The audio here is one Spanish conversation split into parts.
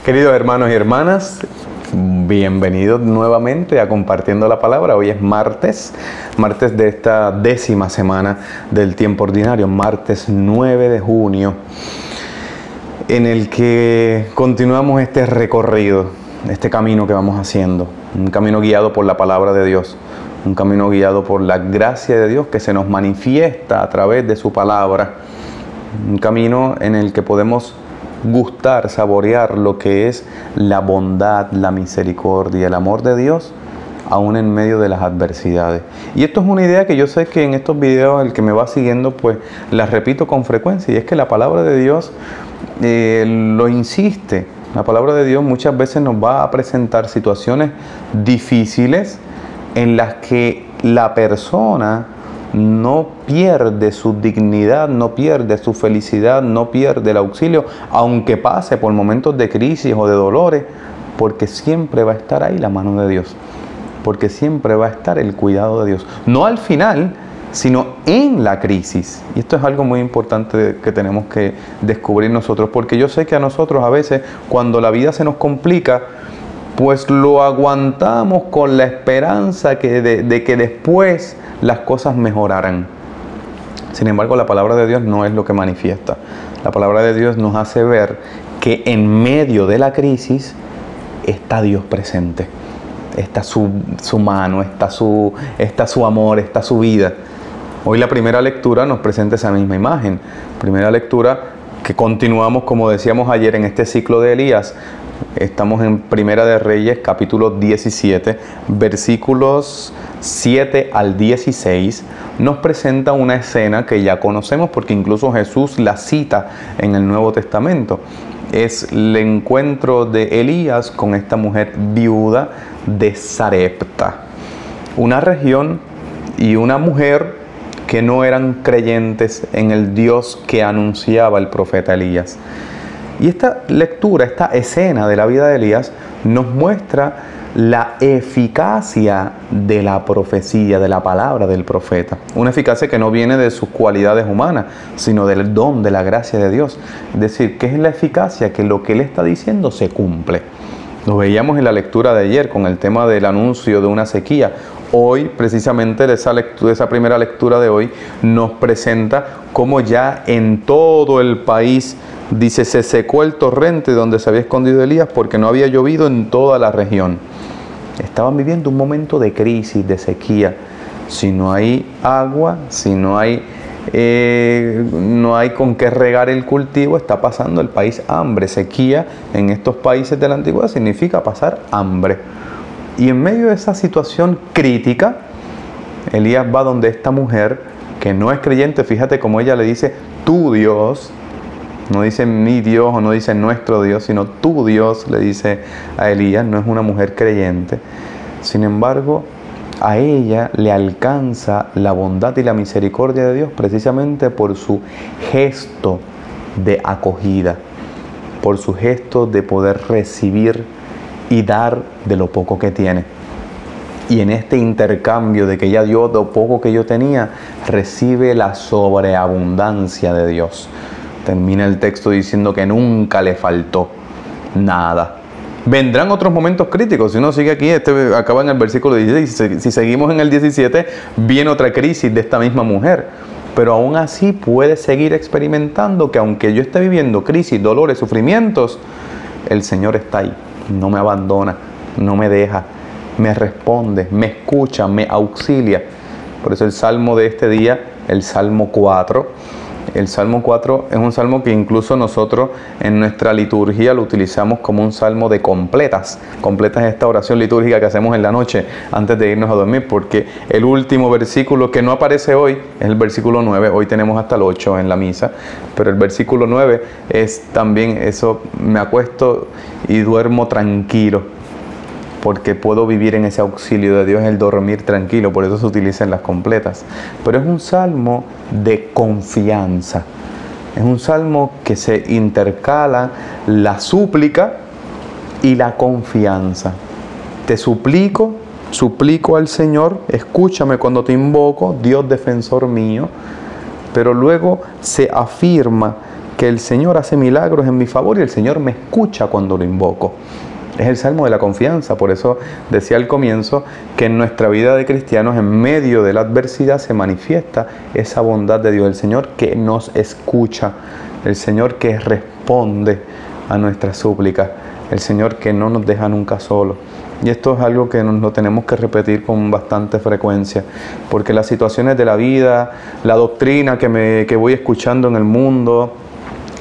Queridos hermanos y hermanas, bienvenidos nuevamente a Compartiendo la Palabra. Hoy es martes de esta 10ª semana del tiempo ordinario, martes 9 de junio, en el que continuamos este recorrido, este camino que vamos haciendo, un camino guiado por la Palabra de Dios, un camino guiado por la gracia de Dios que se nos manifiesta a través de su Palabra, un camino en el que podemos gustar, saborear lo que es la bondad, la misericordia, el amor de Dios, aún en medio de las adversidades. Y esto es una idea que yo sé que en estos videos el que me va siguiendo pues la repito con frecuencia, y es que la palabra de Dios lo insiste. La palabra de Dios muchas veces nos va a presentar situaciones difíciles en las que la persona no pierde su dignidad, no pierde su felicidad, no pierde el auxilio, aunque pase por momentos de crisis o de dolores, porque siempre va a estar ahí la mano de Dios, porque siempre va a estar el cuidado de Dios, no al final, sino en la crisis. Y esto es algo muy importante que tenemos que descubrir nosotros, porque yo sé que a nosotros a veces, cuando la vida se nos complica, pues lo aguantamos con la esperanza de que después las cosas mejorarán. Sin embargo, la palabra de Dios no es lo que manifiesta. La palabra de Dios nos hace ver que en medio de la crisis está Dios presente. Está su mano, está su amor, está su vida. Hoy la primera lectura nos presenta esa misma imagen. Primera lectura que continuamos, como decíamos ayer, en este ciclo de Elías. Estamos en Primera de Reyes, capítulo 17, versículos 7 al 16. Nos presenta una escena que ya conocemos porque incluso Jesús la cita en el Nuevo Testamento. Es el encuentro de Elías con esta mujer viuda de Sarepta, una región y una mujer que no eran creyentes en el Dios que anunciaba el profeta Elías. Y esta lectura, esta escena de la vida de Elías nos muestra la eficacia de la profecía, de la palabra del profeta. Una eficacia que no viene de sus cualidades humanas, sino del don, de la gracia de Dios. Es decir, ¿qué es la eficacia? Que lo que él está diciendo se cumple. Lo veíamos en la lectura de ayer con el tema del anuncio de una sequía. Hoy, precisamente de esa primera lectura de hoy, nos presenta cómo ya en todo el país, dice, se secó el torrente donde se había escondido Elías porque no había llovido en toda la región. Estaban viviendo un momento de crisis, de sequía. Si no hay agua, si no hay con qué regar el cultivo, está pasando el país hambre. Sequía en estos países de la antigüedad significa pasar hambre. Y en medio de esa situación crítica, Elías va donde esta mujer que no es creyente. Fíjate cómo ella le dice, tu Dios. No dice mi Dios o no dice nuestro Dios, sino tu Dios, le dice a Elías. No es una mujer creyente. Sin embargo, a ella le alcanza la bondad y la misericordia de Dios precisamente por su gesto de acogida, por su gesto de poder recibir y dar de lo poco que tiene. Y en este intercambio de que ella dio lo poco que yo tenía, recibe la sobreabundancia de Dios. Termina el texto diciendo que nunca le faltó nada. Vendrán otros momentos críticos. Si uno sigue aquí, acaba en el versículo 16. Si seguimos en el 17, viene otra crisis de esta misma mujer. Pero aún así puede seguir experimentando que aunque yo esté viviendo crisis, dolores, sufrimientos, el Señor está ahí. No me abandona, no me deja, me responde, me escucha, me auxilia. Por eso el salmo de este día, el Salmo 4. El Salmo 4 es un salmo que incluso nosotros en nuestra liturgia lo utilizamos como un salmo de completas. Completas es esta oración litúrgica que hacemos en la noche antes de irnos a dormir, porque el último versículo que no aparece hoy es el versículo 9. Hoy tenemos hasta el 8 en la misa, pero el versículo 9 es también eso, me acuesto y duermo tranquilo, porque puedo vivir en ese auxilio de Dios, el dormir tranquilo. Por eso se utilizan las completas. Pero es un salmo de confianza. Es un salmo que se intercala la súplica y la confianza. Te suplico al Señor, escúchame cuando te invoco, Dios defensor mío. Pero luego se afirma que el Señor hace milagros en mi favor y el Señor me escucha cuando lo invoco. Es el salmo de la confianza. Por eso decía al comienzo que en nuestra vida de cristianos, en medio de la adversidad, se manifiesta esa bondad de Dios. El Señor que nos escucha, el Señor que responde a nuestras súplicas, el Señor que no nos deja nunca solos. Y esto es algo que nos lo tenemos que repetir con bastante frecuencia, porque las situaciones de la vida, la doctrina que voy escuchando en el mundo,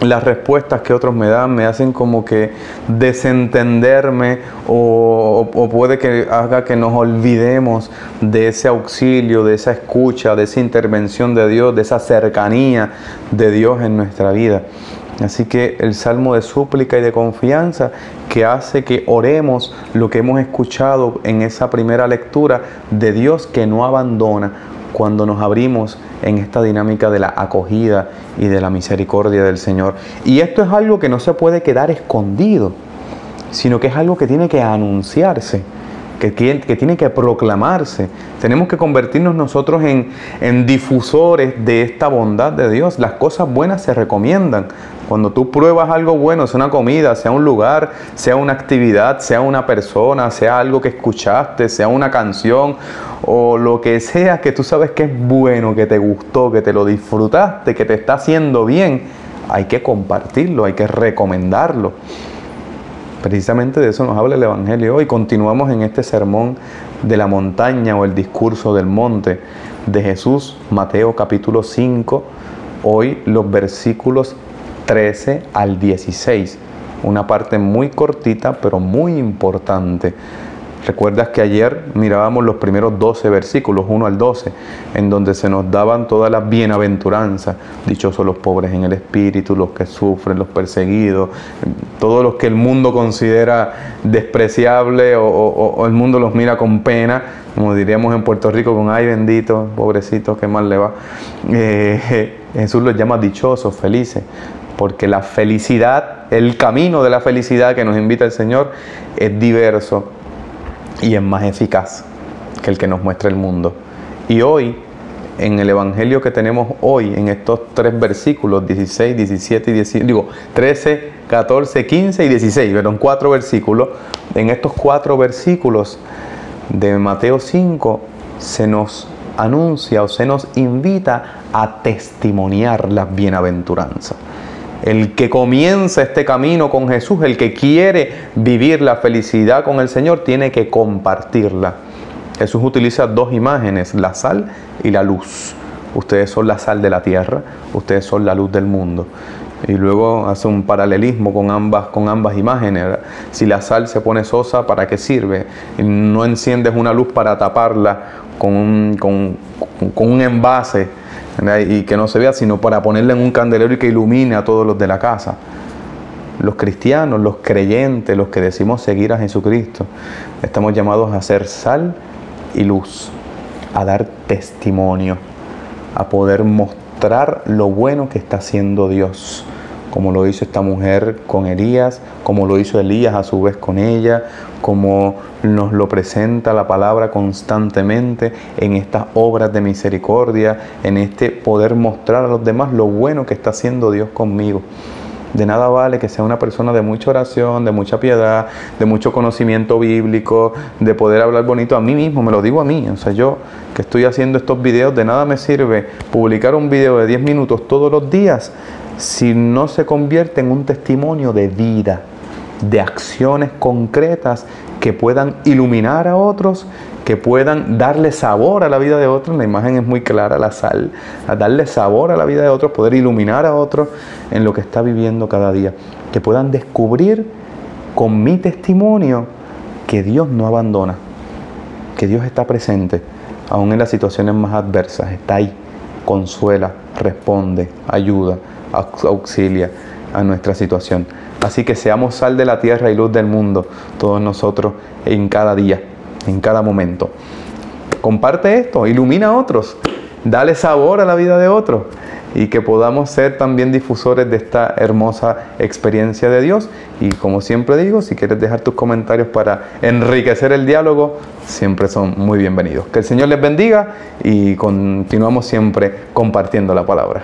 las respuestas que otros me dan, me hacen como que desentenderme o puede que haga que nos olvidemos de ese auxilio, de esa escucha, de esa intervención de Dios, de esa cercanía de Dios en nuestra vida. Así que el salmo de súplica y de confianza que hace que oremos lo que hemos escuchado en esa primera lectura de Dios que no abandona cuando nos abrimos en esta dinámica de la acogida y de la misericordia del Señor. Y esto es algo que no se puede quedar escondido, sino que es algo que tiene que anunciarse, que tiene que proclamarse. Tenemos que convertirnos nosotros en difusores de esta bondad de Dios. Las cosas buenas se recomiendan. Cuando tú pruebas algo bueno, sea una comida, sea un lugar, sea una actividad, sea una persona, sea algo que escuchaste, sea una canción o lo que sea que tú sabes que es bueno, que te gustó, que te lo disfrutaste, que te está haciendo bien, hay que compartirlo, hay que recomendarlo. Precisamente de eso nos habla el Evangelio hoy. Continuamos en este sermón de la montaña o el discurso del monte de Jesús, Mateo capítulo 5, hoy los versículos 13 al 16, una parte muy cortita pero muy importante. Recuerdas que ayer mirábamos los primeros 12 versículos, 1 al 12, en donde se nos daban todas las bienaventuranzas. Dichosos los pobres en el espíritu, los que sufren, los perseguidos, todos los que el mundo considera despreciable o el mundo los mira con pena, como diríamos en Puerto Rico, con ay bendito, pobrecito, qué mal le va. Jesús los llama dichosos, felices, porque la felicidad, el camino de la felicidad que nos invita el Señor es diverso y es más eficaz que el que nos muestra el mundo. Y hoy, en el Evangelio que tenemos hoy, en estos tres versículos, 16, 17 y 18, 13, 14, 15 y 16, fueron 4 versículos. En estos 4 versículos de Mateo 5 se nos anuncia o se nos invita a testimoniar las bienaventuranzas. El que comienza este camino con Jesús, el que quiere vivir la felicidad con el Señor, tiene que compartirla. Jesús utiliza 2 imágenes, la sal y la luz. Ustedes son la sal de la tierra, ustedes son la luz del mundo. Y luego hace un paralelismo con ambas imágenes, ¿verdad? Si la sal se pone sosa, ¿para qué sirve? No enciendes una luz para taparla con un envase, ¿verdad? Y que no se vea, sino para ponerla en un candelero y que ilumine a todos los de la casa. Los cristianos, los creyentes, los que decimos seguir a Jesucristo, estamos llamados a ser sal y luz, a dar testimonio, a poder mostrar lo bueno que está haciendo Dios, como lo hizo esta mujer con Elías, como lo hizo Elías a su vez con ella, como nos lo presenta la palabra constantemente en estas obras de misericordia, en este poder mostrar a los demás lo bueno que está haciendo Dios conmigo. De nada vale que sea una persona de mucha oración, de mucha piedad, de mucho conocimiento bíblico, de poder hablar bonito. A mí mismo, me lo digo a mí, o sea, yo que estoy haciendo estos videos, de nada me sirve publicar un video de 10 minutos todos los días si no se convierte en un testimonio de vida, de acciones concretas que puedan iluminar a otros, que puedan darle sabor a la vida de otros. La imagen es muy clara, la sal, a darle sabor a la vida de otros, poder iluminar a otros en lo que está viviendo cada día, que puedan descubrir con mi testimonio que Dios no abandona, que Dios está presente, aún en las situaciones más adversas, está ahí, consuela, responde, ayuda, auxilia a nuestra situación. Así que seamos sal de la tierra y luz del mundo, todos nosotros en cada día, en cada momento. Comparte esto, ilumina a otros, dale sabor a la vida de otros y que podamos ser también difusores de esta hermosa experiencia de Dios. Y como siempre digo, si quieres dejar tus comentarios para enriquecer el diálogo, siempre son muy bienvenidos. Que el Señor les bendiga y continuamos siempre compartiendo la palabra.